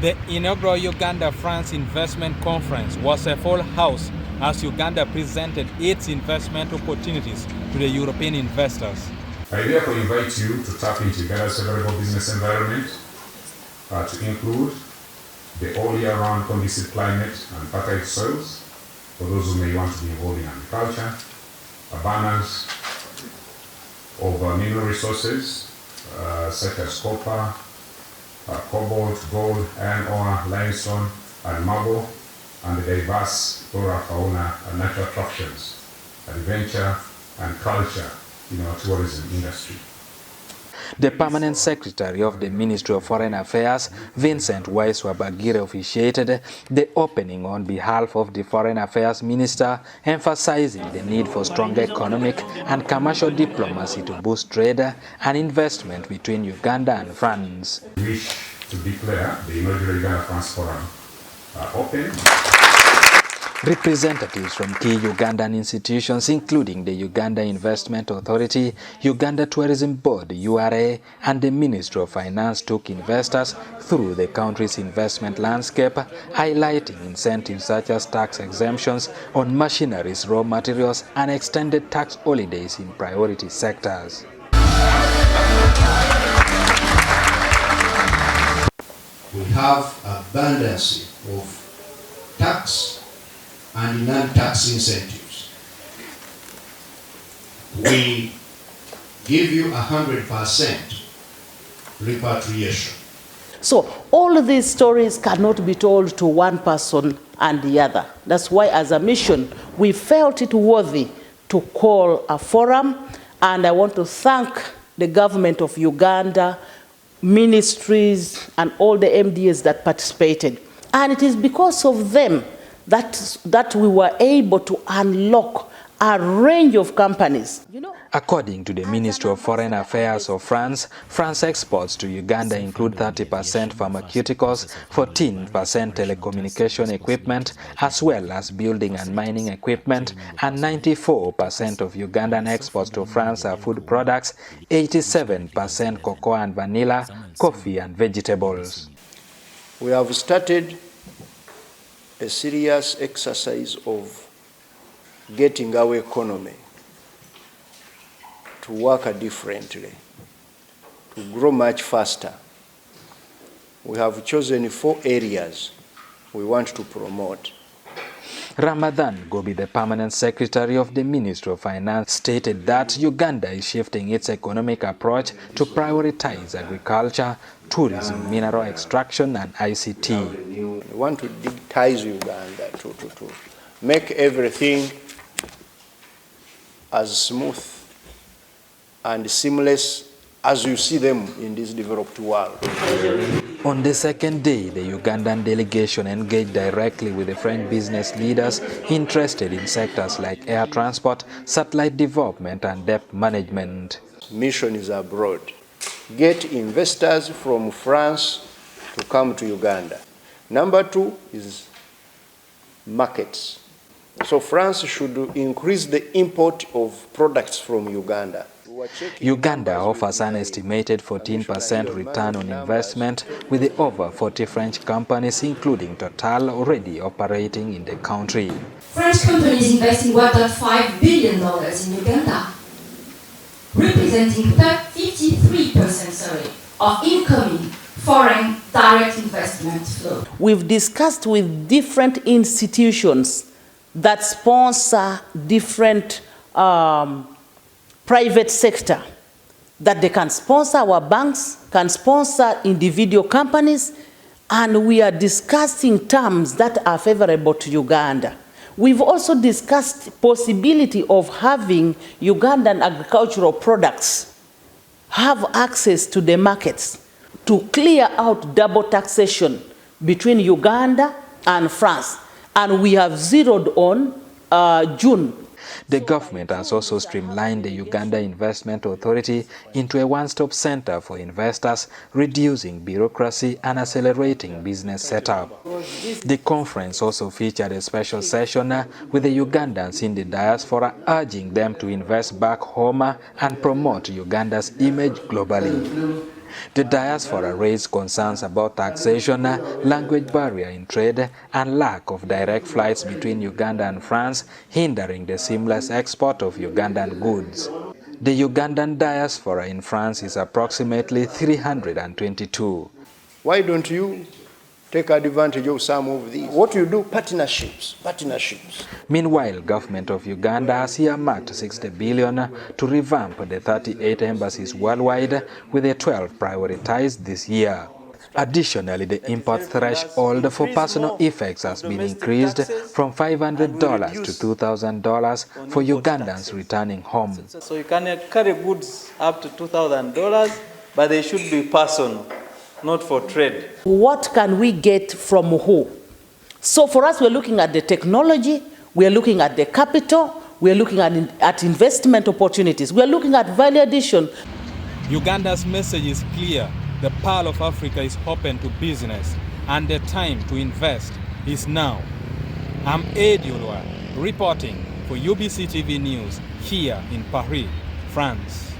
The inaugural Uganda-France Investment Conference was a full house as Uganda presented its investment opportunities to the European investors. I therefore invite you to tap into Uganda's favorable business environment to include the all-year-round conducive climate and fertile soils for those who may want to be involved in agriculture, abundance of mineral resources such as copper, cobalt, gold, iron ore, limestone, and marble, and the diverse flora, fauna, and natural attractions, adventure, and culture in our tourism industry. The Permanent Secretary of the Ministry of Foreign Affairs, Vincent Waiswa-Bagire, officiated the opening on behalf of the Foreign Affairs Minister, emphasizing the need for stronger economic and commercial diplomacy to boost trade and investment between Uganda and France. We wish to declare the inaugural Uganda-France Forum open. Representatives from key Ugandan institutions, including the Uganda Investment Authority, Uganda Tourism Board (URA), and the Ministry of Finance, took investors through the country's investment landscape, highlighting incentives such as tax exemptions on machineries, raw materials, and extended tax holidays in priority sectors. We have abundance of tax and non-tax incentives. We give you 100% repatriation. So all of these stories cannot be told to one person and the other. That's why as a mission, we felt it worthy to call a forum, and I want to thank the government of Uganda, ministries, and all the MDAs that participated. And it is because of them that we were able to unlock a range of companies. According to the Ministry of Foreign Affairs of France, France exports to Uganda include 30% pharmaceuticals, 14% telecommunication equipment, as well as building and mining equipment, and 94% of Ugandan exports to France are food products, 87% cocoa and vanilla, coffee and vegetables. We have started a serious exercise of getting our economy to work differently, to grow much faster. We have chosen 4 areas we want to promote. Ramathan Ggoobi, the Permanent Secretary of the Ministry of Finance, stated that Uganda is shifting its economic approach to prioritize agriculture, tourism, mineral extraction, and ICT. We want to digitize Uganda to make everything as smooth and seamless as you see them in this developed world. On the second day, the Ugandan delegation engaged directly with the French business leaders interested in sectors like air transport, satellite development, and debt management. Mission is abroad. Get investors from France to come to Uganda. Number 2 is markets. So France should increase the import of products from Uganda. Uganda offers an estimated 14% return on investment, with the over 40 French companies, including Total, already operating in the country. French companies investing $1.5 billion in Uganda, representing 53% of incoming foreign direct investment flow. We've discussed with different institutions that sponsor different private sector, that they can sponsor our banks, can sponsor individual companies, and we are discussing terms that are favorable to Uganda. We've also discussed possibility of having Ugandan agricultural products have access to the markets to clear out double taxation between Uganda and France. And we have zeroed on June. The government has also streamlined the Uganda Investment Authority into a one-stop center for investors, reducing bureaucracy and accelerating business setup. The conference also featured a special session with the Ugandans in the diaspora, urging them to invest back home and promote Uganda's image globally. The diaspora raised concerns about taxation, language barrier in trade, and lack of direct flights between Uganda and France, hindering the seamless export of Ugandan goods. The Ugandan diaspora in France is approximately 322. Why don't you take advantage of some of these? What you do, partnerships. Meanwhile, government of Uganda has earmarked 60 billion to revamp the 38 embassies worldwide, with the 12 prioritized this year. Additionally, the import threshold for personal effects has been increased from $500 to $2,000 for Ugandans returning home. So you can carry goods up to $2,000, but they should be personal, not for trade. What can we get from who? So for us, we're looking at the technology, we're looking at the capital, we're looking at investment opportunities, we're looking at value addition. Uganda's message is clear. The Pearl of Africa is open to business, and the time to invest is now. I'm Edi Olwa, reporting for UBC TV News here in Paris, France.